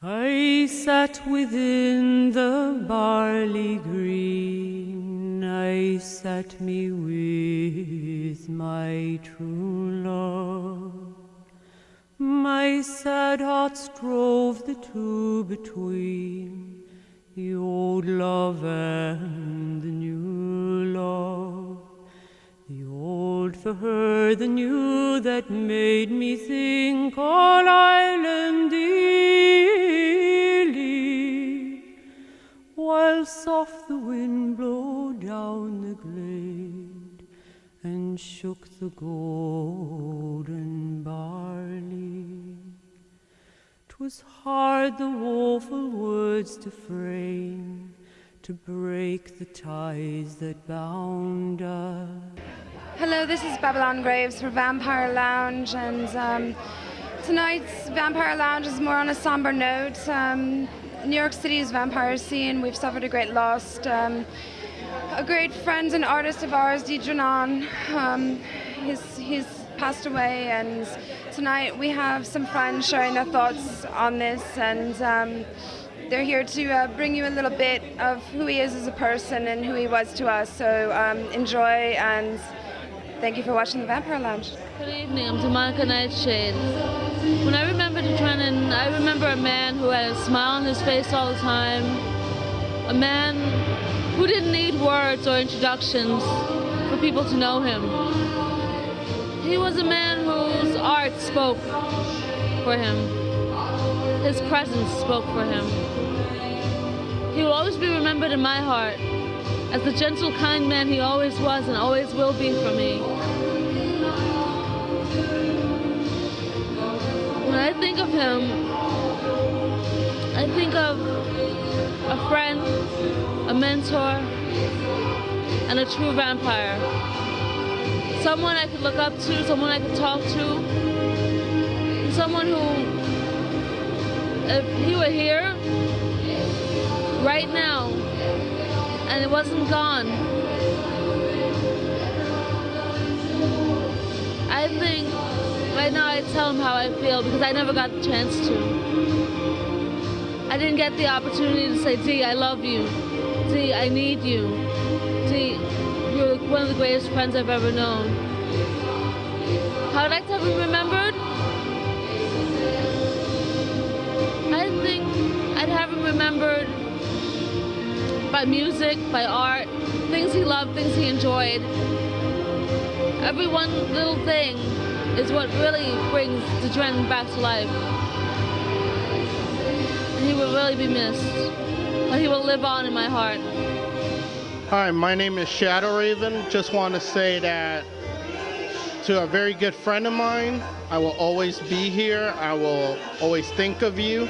I sat within the barley green, I sat me with my true love. My sad heart strove the two between, the old love and the new love. The old for her, the new that made me think all island dearly, while soft the wind blew down the glade and shook the golden barley. 'Twas hard the woeful words to frame, to break the ties that bound us. Hello, this is Babylon Graves for Vampire Lounge, and tonight's Vampire Lounge is more on a somber note. New York City's vampire scene, we've suffered a great loss. A great friend and artist of ours, Dee Drennan, he's passed away, and tonight we have some friends sharing their thoughts on this, and they're here to bring you a little bit of who he is as a person and who he was to us. So enjoy, and thank you for watching the Vampire Lounge. Good evening, I'm Demonica Nightshade. When I remember Drennan, I remember a man who had a smile on his face all the time, a man who didn't need words or introductions for people to know him. He was a man whose art spoke for him. His presence spoke for him. He will always be remembered in my heart as the gentle, kind man he always was and always will be for me. When I think of him, I think of a friend, a mentor, and a true vampire. Someone I could look up to, someone I could talk to, someone who, if he were here right now and it wasn't gone, I think right now I'd tell him how I feel, because I never got the chance to. I didn't get the opportunity to say, Dee, I love you. Dee, I need you. Dee, you're one of the greatest friends I've ever known. How I'd like to have him remembered? I think I'd have him remembered by music, by art, things he loved, things he enjoyed. Every one little thing is what really brings the Drennan back to life. And he will really be missed, but he will live on in my heart. Hi, my name is Shadow Raven. Just want to say that to a very good friend of mine, I will always be here. I will always think of you.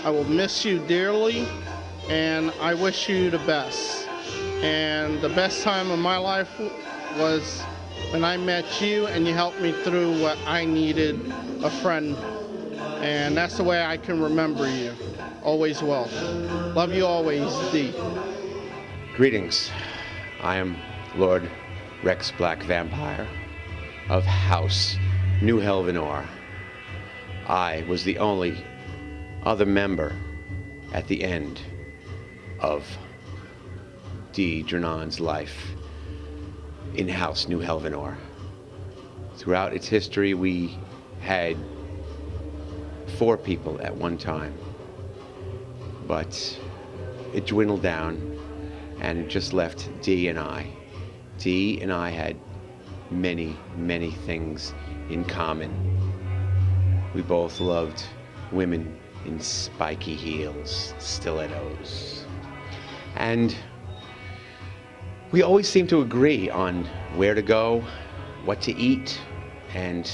I will miss you dearly, and I wish you the best. And the best time of my life was when I met you and you helped me through what I needed, a friend. And that's the way I can remember you. Always will. Love you always, Dee. Greetings. I am Lord Rex Black Vampire of House New Helvenor. I was the only other member at the end of Dee Drennan's life in House New Helvenor. Throughout its history, we had 4 people at one time, but it dwindled down and it just left Dee and I. Dee and I had many, many things in common. We both loved women in spiky heels, stilettos. And we always seemed to agree on where to go, what to eat, and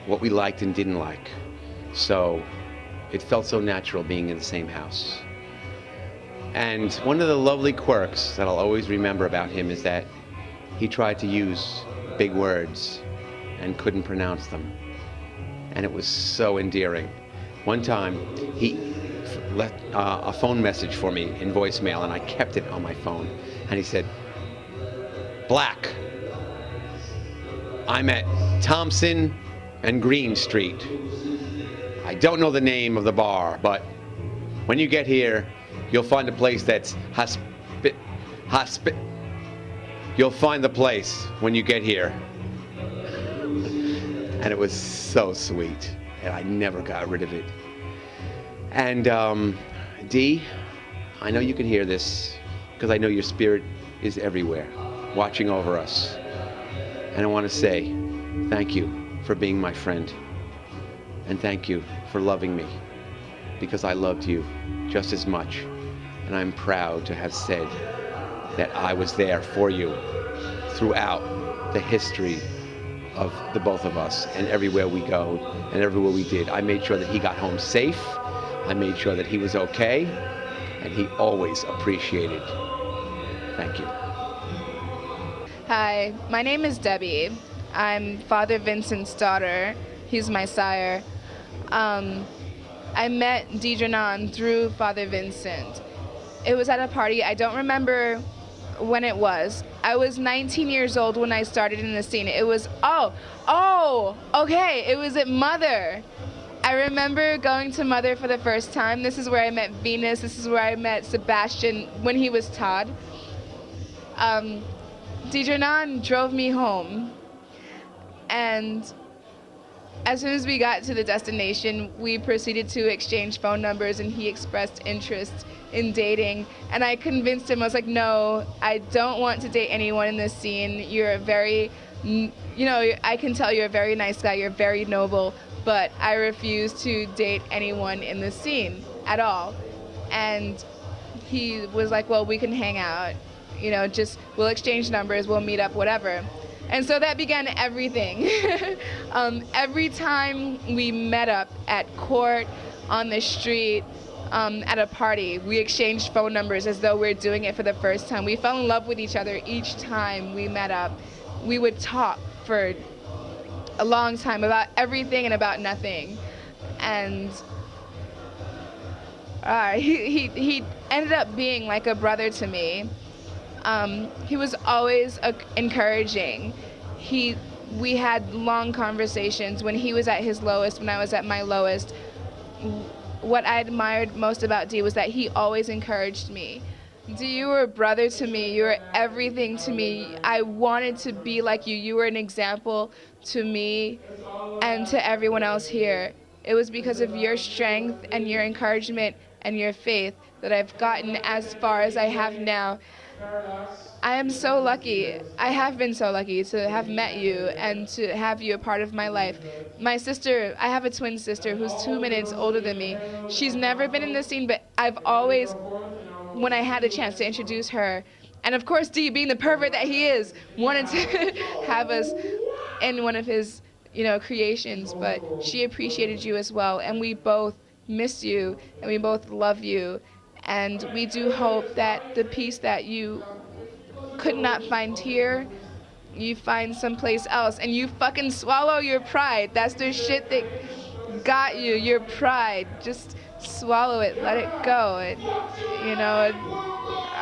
what we liked and didn't like. So it felt so natural being in the same house. And one of the lovely quirks that I'll always remember about him is that he tried to use big words and couldn't pronounce them. And it was so endearing. One time, he left a phone message for me in voicemail, and I kept it on my phone. And he said, Black, I'm at Thompson and Green Street. I don't know the name of the bar, but when you get here, you'll find a place that's you'll find the place when you get here. And it was so sweet, and I never got rid of it. And Dee, I know you can hear this, because I know your spirit is everywhere, watching over us. And I want to say thank you for being my friend. And thank you for loving me, because I loved you just as much. And I'm proud to have said that I was there for you throughout the history of the both of us, and everywhere we go and everywhere we did. I made sure that he got home safe. I made sure that he was okay, and he always appreciated. Thank you. Hi, my name is Debbie. I'm Father Vincent's daughter. He's my sire. I met Deidrenon through Father Vincent. It was at a party. I don't remember when it was. I was 19 years old when I started in the scene. It was, okay, it was at Mother. I remember going to Mother for the first time. This is where I met Venus. This is where I met Sebastian when he was Todd. Deidrenon drove me home, and as soon as we got to the destination, we proceeded to exchange phone numbers, and he expressed interest in dating. And I convinced him, I was like, no, I don't want to date anyone in this scene. You're a very, I can tell you're a very nice guy, you're very noble, but I refuse to date anyone in this scene at all. And he was like, well, we can hang out, we'll exchange numbers, we'll meet up, whatever. And so that began everything. Every time we met up at court, on the street, at a party, we exchanged phone numbers as though we're doing it for the first time. We fell in love with each other each time we met up. We would talk for a long time about everything and about nothing. And he ended up being like a brother to me. He was always encouraging. We had long conversations when he was at his lowest, when I was at my lowest. What I admired most about Dee was that he always encouraged me. Dee, you were a brother to me. You were everything to me. I wanted to be like you. You were an example to me and to everyone else here. It was because of your strength and your encouragement and your faith that I've gotten as far as I have now. I am so lucky. I have been so lucky to have met you and to have you a part of my life. My sister, I have a twin sister who's 2 minutes older than me. She's never been in this scene, but I've always, when I had the chance to introduce her, and of course Dee, being the pervert that he is, wanted to have us in one of his, creations, but she appreciated you as well, and we both miss you, and we both love you. And we do hope that the peace that you could not find here, you find someplace else. And you fucking swallow your pride. That's the shit that got you, your pride. Just swallow it, let it go. All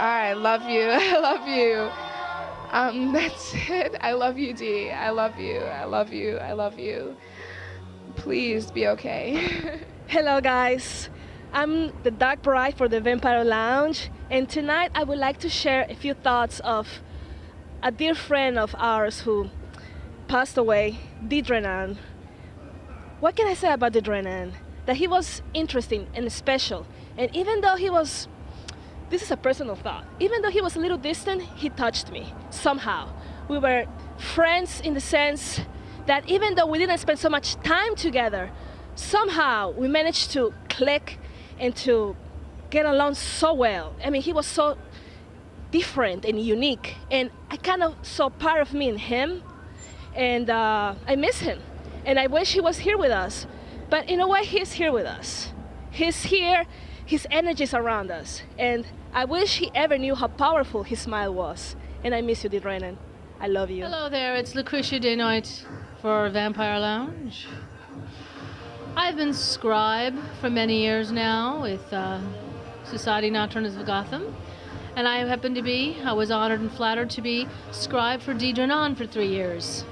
right, love you, I love you. That's it. I love you, Dee. I love you, I love you, I love you. Please be okay. Hello, guys. I'm the Dark Bride for the Vampire Lounge, and tonight I would like to share a few thoughts of a dear friend of ours who passed away, Deidrenon. What can I say about Deidrenon? That he was interesting and special, and even though this is a personal thought, even though he was a little distant, he touched me somehow. We were friends in the sense that even though we didn't spend so much time together, somehow we managed to click and to get along so well. I mean, he was so different and unique, and I kind of saw part of me in him, and I miss him, and I wish he was here with us. But in a way, he's here with us. He's here, his energy is around us, and I wish he ever knew how powerful his smile was. And I miss you, Deidrenon. I love you. Hello there, it's Lucretia Daynight for Vampire Lounge. I've been scribe for many years now with Society Nocturnus of Gotham, and I was honored and flattered to be scribe for Deidrenon for 3 years.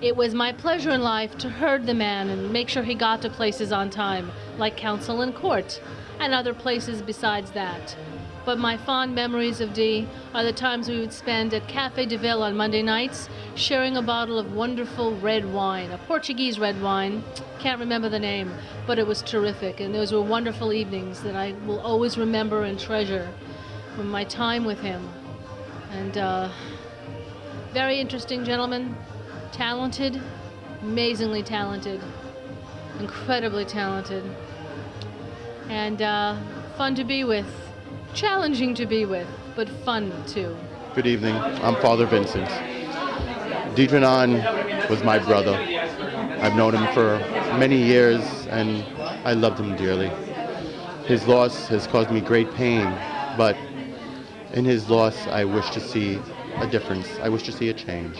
It was my pleasure in life to herd the man and make sure he got to places on time, like council and court, and other places besides that. But my fond memories of Dee are the times we would spend at Café de Ville on Monday nights, sharing a bottle of wonderful red wine, a Portuguese red wine. Can't remember the name, but it was terrific, and those were wonderful evenings that I will always remember and treasure from my time with him. And very interesting gentleman, talented, amazingly talented, incredibly talented, and fun to be with. Challenging to be with, but fun too. Good evening. I'm Father Vincent. Deidrenan was my brother. I've known him for many years, and I loved him dearly. His loss has caused me great pain, but in his loss, I wish to see a difference. I wish to see a change.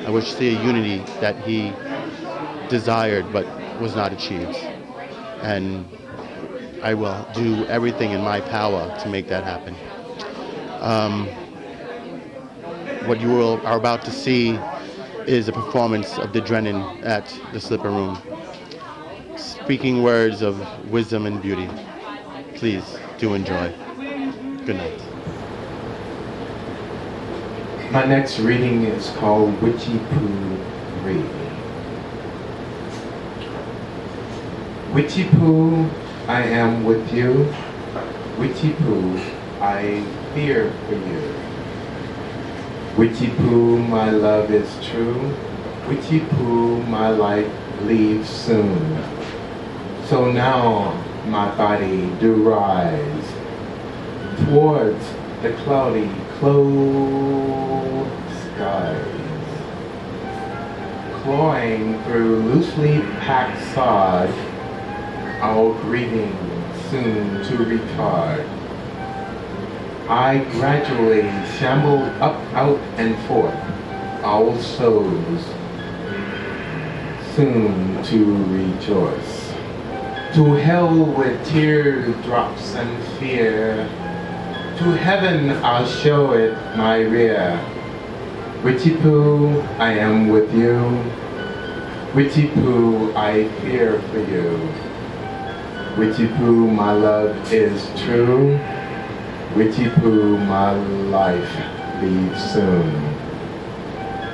I wish to see a unity that he desired but was not achieved. And I will do everything in my power to make that happen. What you are about to see is a performance of the Drennan at the Slipper Room, speaking words of wisdom and beauty. Please do enjoy. Good night. My next reading is called Witchy Poo Read. Witchy Poo, I am with you. Witchy Poo, I fear for you. Witchy Poo, my love is true. Witchy Poo, my life leaves soon. So now my body do rise towards the cloudy, closed skies, clawing through loosely packed sod, our grieving soon to retard. I gradually shamble up, out, and forth, our souls soon to rejoice. To hell with teardrops and fear, to heaven I'll show it my rear. Witchy Poo, I am with you. Witchy Poo, I fear for you. Witchy Poo, my love is true. Witchy Poo, my life leaves soon.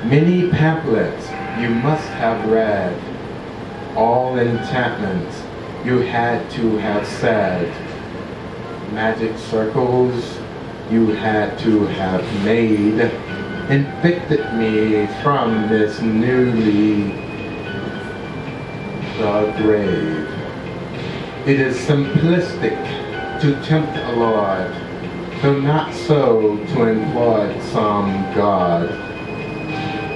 Many pamphlets you must have read, all enchantments you had to have said. Magic circles you had to have made, infected me from this newly dug grave. It is simplistic to tempt a lord, though not so to employ some god.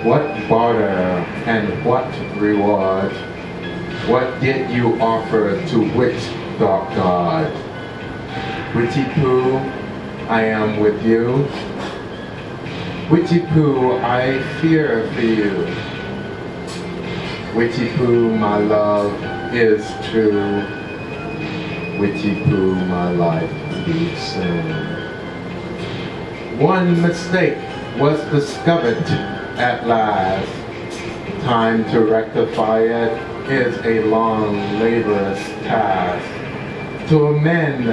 What barter and what reward? What did you offer to which dark god? Witchy Poo, I am with you. Witchy Poo, I fear for you. Witchy Poo, my love is true. Witchy Poo, my life leaves soon. One mistake was discovered at last. Time to rectify it is a long, laborious task. To amend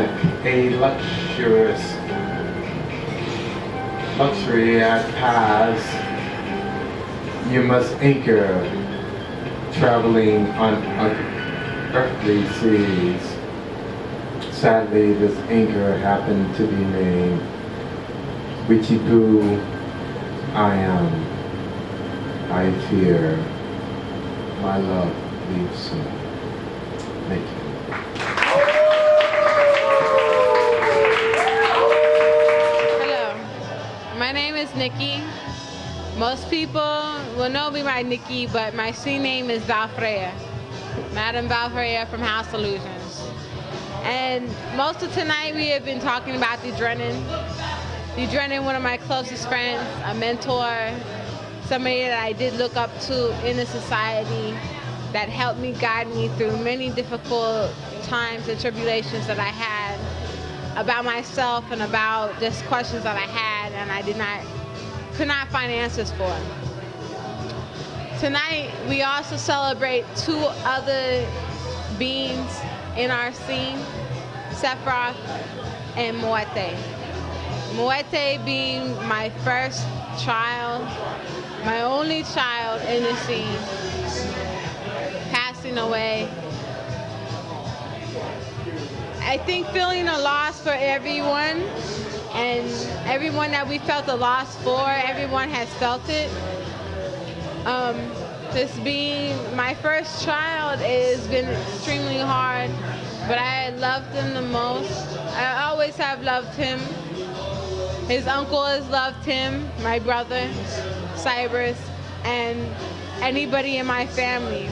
a luxury at past, you must anchor, traveling on earthly seas. Sadly, this anchor happened to be named Witchy Poo, I am, I fear, my love leaves soon. Thank you. Hello, my name is Nikki. Most people will know me by Nikki, but my scene name is Valfreya, Madam Valfreya from House Illusions. And most of tonight we have been talking about Dee Drennan. Dee Drennan, one of my closest friends, a mentor, somebody that I did look up to in the society, that helped me, guide me through many difficult times and tribulations that I had about myself and about just questions that I had and I could not find answers for. Tonight, we also celebrate two other beings in our scene, Sephiroth and Muerte. Muerte being my first child, my only child in the scene, passing away. I think feeling a loss for everyone, and everyone that we felt a loss for, everyone has felt it. This being my first child has been extremely hard, but I loved him the most. I always have loved him. His uncle has loved him, my brother, Cyrus, and anybody in my family.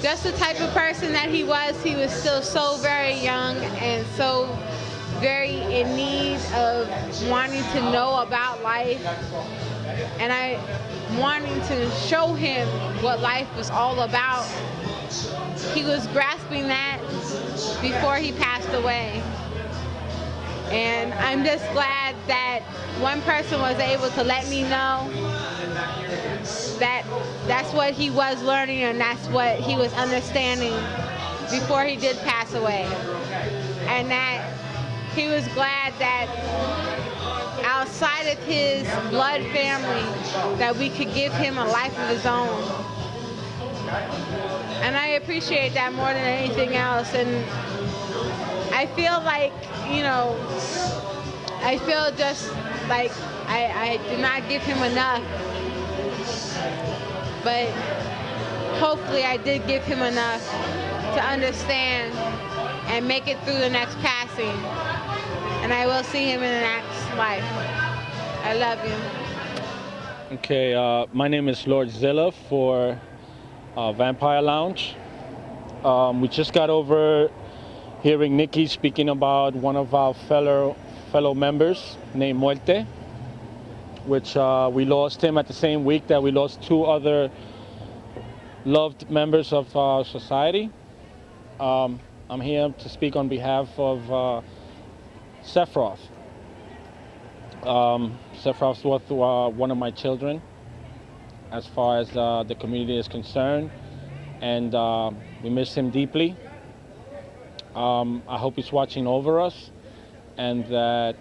Just the type of person that he was still so very young and so very in need of wanting to know about life. And I wanting to show him what life was all about. He was grasping that before he passed away. And I'm just glad that one person was able to let me know that that's what he was learning and that's what he was understanding before he did pass away. And that he was glad that outside of his blood family that we could give him a life of his own. And I appreciate that more than anything else. And I feel like, I feel just like I did not give him enough. But hopefully I did give him enough to understand and make it through the next passing. And I will see him in the next life. I love you. Okay, my name is Lord Zilla for Vampire Lounge. We just got over hearing Nikki speaking about one of our fellow members named Muerte, which we lost him at the same week that we lost two other loved members of our society. I'm here to speak on behalf of Sephiroth. Sephiroth was one of my children as far as the community is concerned, and we miss him deeply. I hope he's watching over us and that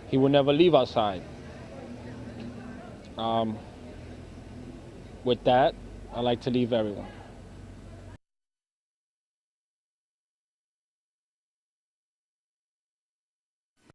he will never leave our side. With that, I'd like to leave everyone.